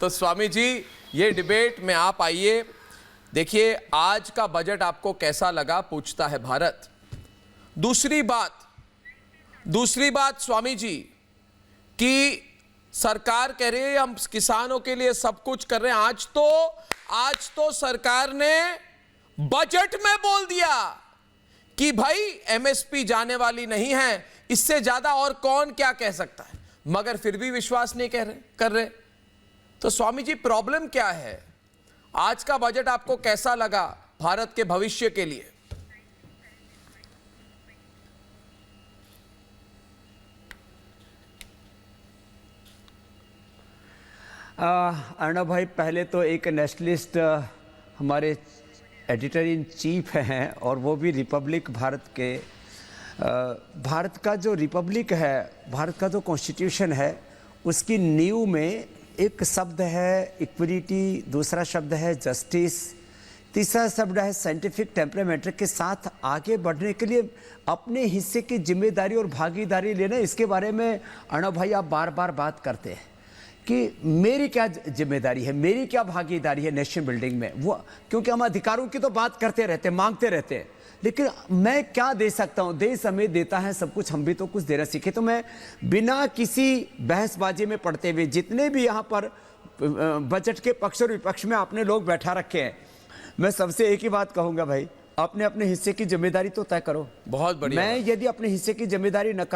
तो स्वामी जी, ये डिबेट में आप आइए। देखिए, आज का बजट आपको कैसा लगा, पूछता है भारत। दूसरी बात स्वामी जी कि सरकार कह रही है हम किसानों के लिए सब कुछ कर रहे हैं। आज तो सरकार ने बजट में बोल दिया कि भाई एमएसपी जाने वाली नहीं है, इससे ज्यादा और कौन क्या कह सकता है, मगर फिर भी विश्वास नहीं कर रहे। तो स्वामी जी, प्रॉब्लम क्या है? आज का बजट आपको कैसा लगा भारत के भविष्य के लिए? अर्णव भाई, पहले तो एक नेशनलिस्ट हमारे एडिटर इन चीफ हैं और वो भी रिपब्लिक भारत के। भारत का जो रिपब्लिक है, भारत का जो कॉन्स्टिट्यूशन है, उसकी नींव में एक शब्द है इक्विटी, दूसरा शब्द है जस्टिस, तीसरा शब्द है साइंटिफिक टेम्परामेंट के साथ आगे बढ़ने के लिए अपने हिस्से की जिम्मेदारी और भागीदारी लेना। इसके बारे में अर्णव भाई आप बार बार बात करते हैं कि मेरी क्या जिम्मेदारी है, मेरी क्या भागीदारी है नेशन बिल्डिंग में। वो क्योंकि हम अधिकारों की तो बात करते रहते हैं, मांगते रहते हैं, लेकिन मैं क्या दे सकता हूं? देश हमें देता है सब कुछ, हम भी तो कुछ देना सीखे। तो मैं बिना किसी बहसबाजी में पड़ते हुए, जितने भी यहाँ पर बजट के पक्ष और विपक्ष में आपने लोग बैठा रखे हैं, मैं सबसे एक ही बात कहूंगा, भाई अपने अपने हिस्से की जिम्मेदारी तो तय करो। बहुत बढ़िया। मैं यदि अपने हिस्से की जिम्मेदारी न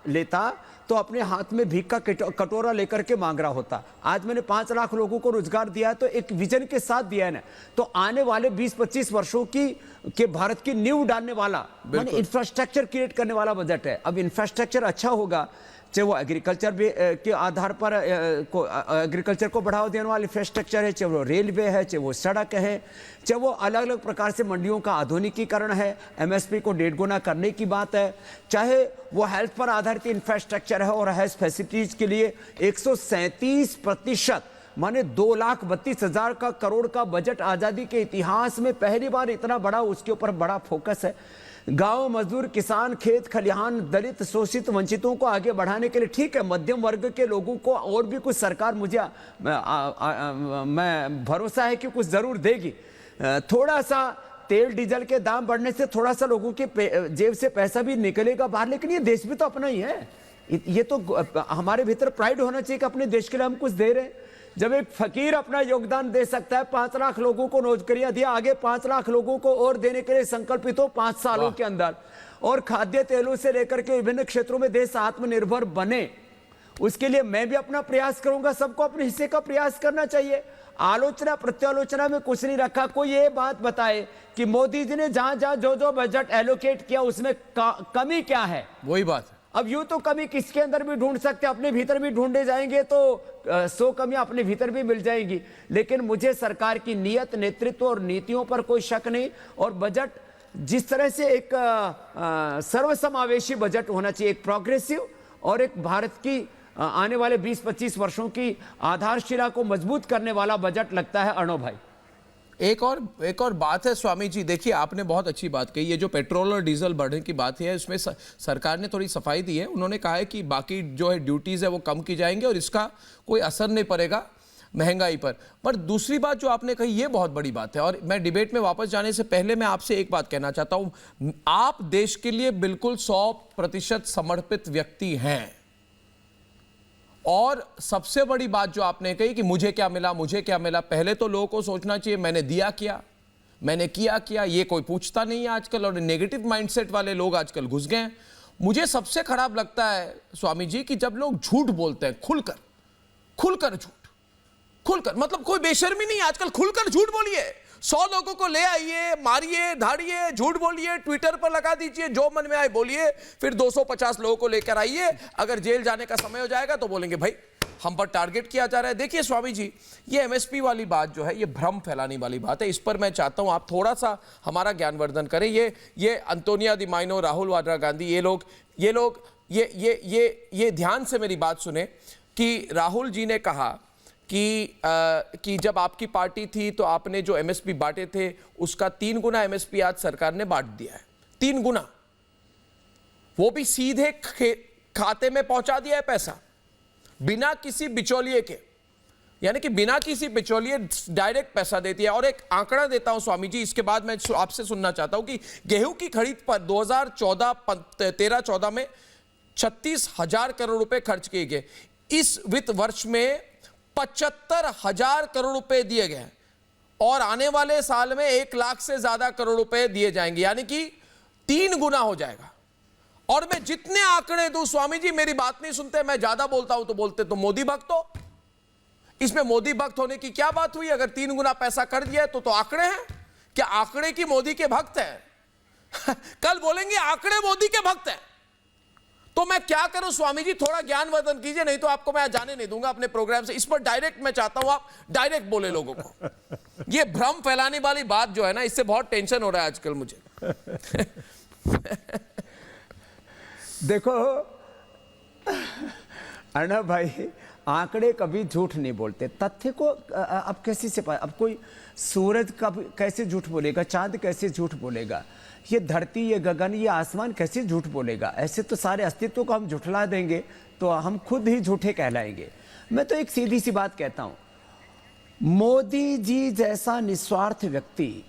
लेता तो अपने हाथ में भीख का कटोरा लेकर के मांग रहा होता। आज मैंने 5 लाख लोगों को रोजगार दिया है, तो एक विजन के साथ दिया है ना। तो आने वाले 20-25 वर्षों के भारत की नींव डालने वाला, माने इंफ्रास्ट्रक्चर क्रिएट करने वाला बजट है। अब इंफ्रास्ट्रक्चर अच्छा होगा, चाहे वो एग्रीकल्चर के आधार पर एग्रीकल्चर को बढ़ावा देने वाला इंफ्रास्ट्रक्चर है, चाहे वो रेलवे है, चाहे वो सड़क है, चाहे वो अलग अलग प्रकार से मंडियों का आधुनिकीकरण है, एमएसपी को 1.5 गुना करने की बात है, चाहे वो हेल्थ पर आधारित इंफ्रास्ट्रक्चर है और हेल्थ फैसिलिटीज के लिए 137%, माने 2,32,000 का करोड़ का बजट आजादी के इतिहास में पहली बार इतना बड़ा, उसके ऊपर बड़ा फोकस है। गांव, मजदूर, किसान, खेत खलिहान, दलित, शोषित, वंचितों को आगे बढ़ाने के लिए, ठीक है, मध्यम वर्ग के लोगों को और भी कुछ सरकार, मुझे मैं भरोसा है कि कुछ जरूर देगी। थोड़ा सा तेल डीजल के दाम बढ़ने से थोड़ा सा लोगों के जेब से पैसा भी निकलेगा बाहर, लेकिन ये देश भी तो अपना ही है। ये तो हमारे भीतर प्राइड होना चाहिए कि अपने देश के लिए हम कुछ दे रहे हैं। जब एक फकीर अपना योगदान दे सकता है, 5 लाख लोगों को नौकरियां दिया, आगे 5 लाख लोगों को और देने के लिए संकल्पित हो 5 सालों के अंदर, और खाद्य तेलों से लेकर के विभिन्न क्षेत्रों में देश आत्मनिर्भर बने, उसके लिए मैं भी अपना प्रयास करूंगा। सबको अपने हिस्से का प्रयास करना चाहिए। आलोचना प्रत्यालोचना में कुछ नहीं रखा। कोई ये बात बताए कि मोदी जी ने जहां जहां जो बजट एलोकेट किया उसमें कमी क्या है? वही बात है। अब यूं तो कमी किसके अंदर भी ढूंढ सकते, अपने भीतर भी ढूंढे जाएंगे तो 100 कमियां अपने भीतर भी मिल जाएंगी। लेकिन मुझे सरकार की नीयत, नेतृत्व और नीतियों पर कोई शक नहीं। और बजट जिस तरह से एक सर्वसमावेशी बजट होना चाहिए, एक प्रोग्रेसिव और एक भारत की आने वाले 20-25 वर्षों की आधारशिला को मजबूत करने वाला बजट लगता है अर्णव भाई। एक और बात है स्वामी जी, देखिए आपने बहुत अच्छी बात कही। ये जो पेट्रोल और डीजल बढ़ने की बात है, इसमें सरकार ने थोड़ी सफाई दी है। उन्होंने कहा है कि बाकी जो है ड्यूटीज है वो कम की जाएंगे और इसका कोई असर नहीं पड़ेगा महंगाई पर दूसरी बात जो आपने कही, ये बहुत बड़ी बात है। और मैं डिबेट में वापस जाने से पहले मैं आपसे एक बात कहना चाहता हूं। आप देश के लिए बिल्कुल 100% समर्पित व्यक्ति हैं, और सबसे बड़ी बात जो आपने कही कि मुझे क्या मिला, पहले तो लोगों को सोचना चाहिए मैंने दिया क्या, मैंने किया क्या। ये कोई पूछता नहीं है आजकल, और नेगेटिव माइंडसेट वाले लोग आजकल घुस गए हैं। मुझे सबसे खराब लगता है स्वामी जी कि जब लोग झूठ बोलते हैं, खुलकर मतलब कोई बेशर्मी नहीं, आजकल खुलकर झूठ बोलिए। 100 लोगों को ले आइए, मारिए, धाड़िए, झूठ बोलिए, ट्विटर पर लगा दीजिए, जो मन में आए बोलिए, फिर 250 लोगों को लेकर आइए। अगर जेल जाने का समय हो जाएगा तो बोलेंगे भाई हम पर टारगेट किया जा रहा है। देखिए स्वामी जी, ये एमएसपी वाली बात जो है, ये भ्रम फैलाने वाली बात है। इस पर मैं चाहता हूं आप थोड़ा सा हमारा ज्ञानवर्धन करें। ये अंतोनिया दी माइनो, राहुल वाड्रा गांधी, ये ध्यान से मेरी बात सुने कि राहुल जी ने कहा कि जब आपकी पार्टी थी तो आपने जो एमएसपी बांटे थे उसका 3 गुना एमएसपी आज सरकार ने बांट दिया है। 3 गुना, वो भी सीधे खाते में पहुंचा दिया है पैसा, बिना किसी बिचौलिए के। यानी कि बिना किसी बिचौलिए डायरेक्ट पैसा देती है। और एक आंकड़ा देता हूं स्वामी जी, इसके बाद मैं आपसे सुनना चाहता हूं कि गेहूं की खरीद पर 2013-14 में 36,000 करोड़ रुपए खर्च किए गए। इस वित्त वर्ष में 75,000 करोड़ रुपए दिए गए और आने वाले साल में 1 लाख से ज्यादा करोड़ रुपए दिए जाएंगे, यानी कि 3 गुना हो जाएगा। और मैं जितने आंकड़े दूं, स्वामी जी मेरी बात नहीं सुनते, मैं ज्यादा बोलता हूं तो बोलते तो मोदी भक्त हो। इसमें मोदी भक्त होने की क्या बात हुई? अगर 3 गुना पैसा कर दिया तो आंकड़े हैं क्या? आंकड़े की मोदी के भक्त हैं? कल बोलेंगे आंकड़े मोदी के भक्त हैं, तो मैं क्या करूं? स्वामी जी थोड़ा ज्ञानवर्धन कीजिए, नहीं तो आपको मैं जाने नहीं दूंगा अपने प्रोग्राम से। इस पर डायरेक्ट मैं चाहता हूं आप डायरेक्ट बोले लोगों को। ये भ्रम फैलाने वाली बात जो है ना, इससे बहुत टेंशन हो रहा है आजकल मुझे। देखो अर्णव भाई, आंकड़े कभी झूठ नहीं बोलते। तथ्य को अब कैसे से अब कोई सूरज कब कैसे झूठ बोलेगा? चांद कैसे झूठ बोलेगा? ये धरती, ये गगन, ये आसमान कैसे झूठ बोलेगा? ऐसे तो सारे अस्तित्व को हम झुठला देंगे तो हम खुद ही झूठे कहलाएंगे। मैं तो एक सीधी सी बात कहता हूं, मोदी जी जैसा निस्वार्थ व्यक्ति,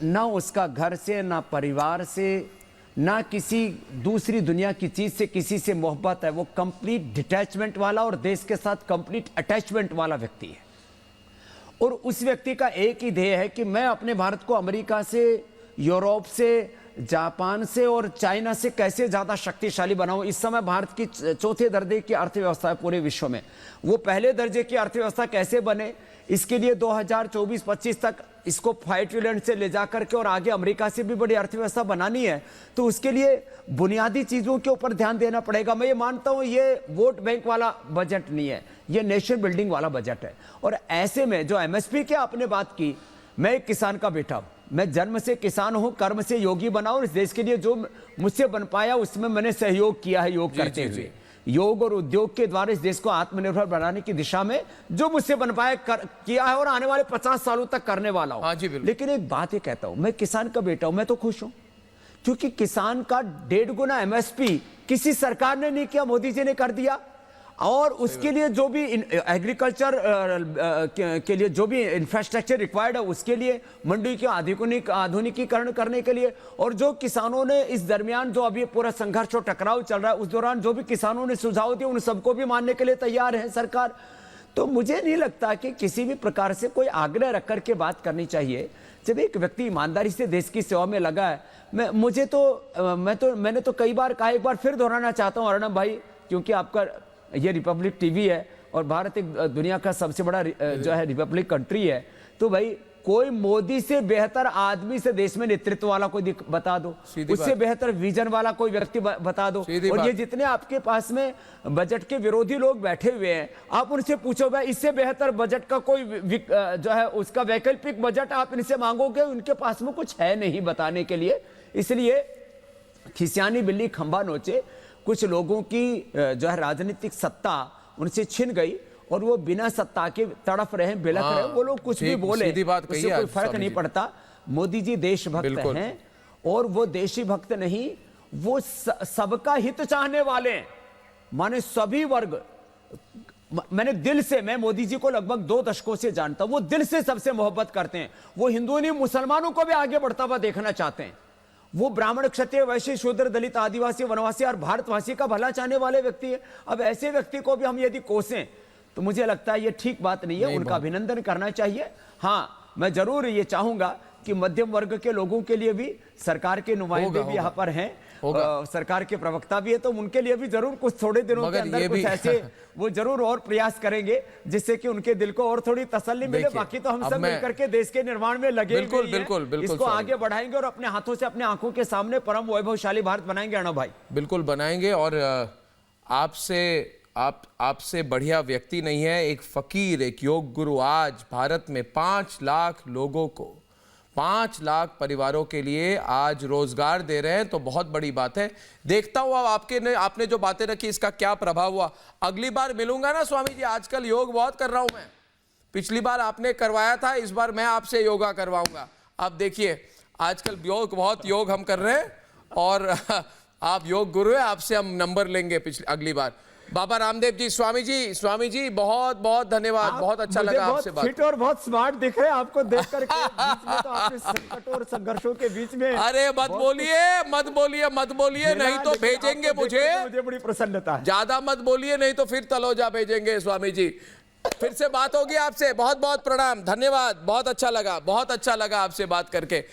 ना उसका घर से, ना परिवार से, ना किसी दूसरी दुनिया की चीज से किसी से मोहब्बत है। वो कंप्लीट डिटैचमेंट वाला और देश के साथ कंप्लीट अटैचमेंट वाला व्यक्ति है। और उस व्यक्ति का एक ही ध्येय है कि मैं अपने भारत को अमेरिका से, यूरोप से, जापान से और चाइना से कैसे ज्यादा शक्तिशाली बनाऊं। इस समय भारत की चौथे दर्जे की अर्थव्यवस्था है पूरे विश्व में, वो पहले दर्जे की अर्थव्यवस्था कैसे बने, इसके लिए 2024-25 तक इसको 5 ट्रिलियन से ले जाकर के और आगे अमेरिका से भी बड़ी अर्थव्यवस्था बनानी है। तो उसके लिए बुनियादी चीजों के ऊपर ध्यान देना पड़ेगा। मैं ये मानता हूं ये वोट बैंक वाला बजट नहीं है, ये नेशन बिल्डिंग वाला बजट है। और ऐसे में जो एमएसपी की आपने बात की, मैं एक किसान का बेटा हूं, मैं जन्म से किसान हूं, कर्म से योगी बना और इस देश के लिए जो मुझसे बन पाया उसमें मैंने सहयोग किया है। योग करते हुए, योग और उद्योग के द्वारा इस देश को आत्मनिर्भर बनाने की दिशा में जो मुझसे बन पाया किया है और आने वाले 50 सालों तक करने वाला हूं। लेकिन एक बात ये कहता हूं, मैं किसान का बेटा हूं, मैं तो खुश हूं क्योंकि किसान का 1.5 गुना एमएसपी किसी सरकार ने नहीं किया, मोदी जी ने कर दिया। और उसके लिए जो भी एग्रीकल्चर के लिए जो भी इंफ्रास्ट्रक्चर रिक्वायर्ड है, उसके लिए मंडी के आधुनिकीकरण करने के लिए, और जो किसानों ने इस दरमियान जो अभी पूरा संघर्ष और टकराव चल रहा है उस दौरान जो भी किसानों ने सुझाव दिए उन सबको भी मानने के लिए तैयार है सरकार। तो मुझे नहीं लगता कि किसी भी प्रकार से कोई आग्रह रख करके बात करनी चाहिए। जब एक व्यक्ति ईमानदारी से देश की सेवा में लगा है, मैंने तो कई बार कहा, एक बार फिर दोहराना चाहता हूं अर्णव भाई, क्योंकि आपका ये रिपब्लिक टीवी है और भारत एक दुनिया का सबसे बड़ा जो है रिपब्लिक कंट्री है। तो भाई कोई मोदी से बेहतर आदमी से देश में नेतृत्व वाला कोई बता दो, उससे बेहतर विजन वाला कोई व्यक्ति बता दो। और ये जितने आपके पास में बजट के विरोधी लोग बैठे हुए हैं, आप उनसे पूछो भाई इससे बेहतर बजट का कोई जो है उसका वैकल्पिक बजट आप इनसे मांगोगे, उनके पास में कुछ है नहीं बताने के लिए। इसलिए खिसियानी बिल्ली खंबा नोचे, कुछ लोगों की जो है राजनीतिक सत्ता उनसे छिन गई और वो बिना सत्ता के तड़फ रहे, बिलख रहे। वो लोग कुछ भी बोले उससे कोई फर्क नहीं पड़ता। मोदी जी देशभक्त हैं और वो देशी भक्त नहीं, वो सबका हित चाहने वाले हैं। माने सभी वर्ग, मैंने दिल से, मैं मोदी जी को लगभग 2 दशकों से जानता हूं, वो दिल से सबसे मोहब्बत करते हैं। वो हिंदुओं नहीं, मुसलमानों को भी आगे बढ़ता हुआ देखना चाहते हैं। वो ब्राह्मण, क्षत्रिय, वैश्य, शूद्र, दलित, आदिवासी, वनवासी और भारतवासी का भला चाहने वाले व्यक्ति है। अब ऐसे व्यक्ति को भी हम यदि कोसें तो मुझे लगता है ये ठीक बात नहीं है। उनका अभिनंदन करना चाहिए। हाँ, मैं जरूर ये चाहूंगा कि मध्यम वर्ग के लोगों के लिए भी सरकार के नुमाइंदे भी यहाँ पर हैं, सरकार के प्रवक्ता भी है, तो उनके लिए भी जरूर कुछ थोड़े दिनों के अंदर कुछ ऐसे वो जरूर और प्रयास करेंगे जिससे कि उनके दिल को और थोड़ी तसल्ली मिले। बाकी तो हम सब मिलकर के देश के निर्माण में लगे, बिल्कुल इसको आगे बढ़ाएंगे और अपने हाथों से अपने आंखों के सामने परम वैभवशाली भारत बनाएंगे। अर्णव भाई बिल्कुल बनाएंगे। और आपसे बढ़िया व्यक्ति नहीं है। एक फकीर, एक योग गुरु आज भारत में 5 लाख लोगों को, 5 लाख परिवारों के लिए आज रोजगार दे रहे हैं, तो बहुत बड़ी बात है। देखता हूं अब आपने जो बातें रखी इसका क्या प्रभाव हुआ। अगली बार मिलूंगा ना स्वामी जी, आजकल योग बहुत कर रहा हूं मैं, पिछली बार आपने करवाया था, इस बार मैं आपसे योगा करवाऊंगा। आप देखिए आजकल बहुत योग हम कर रहे हैं और आप योग गुरु है, आपसे हम नंबर लेंगे अगली बार। बाबा रामदेव जी, स्वामी जी बहुत बहुत धन्यवाद, बहुत अच्छा लगा आपसे बात। फिट और बहुत स्मार्ट दिख रहे हैं आपको देख करके। बीच में तो आपने संकट और संघर्षों के बीच में। अरे मत बोलिए नहीं तो भेजेंगे मुझे बड़ी प्रसन्नता है। ज्यादा मत बोलिए नहीं तो फिर तलोजा भेजेंगे स्वामी जी। फिर से बात होगी आपसे, बहुत बहुत प्रणाम, धन्यवाद, बहुत अच्छा लगा आपसे बात करके।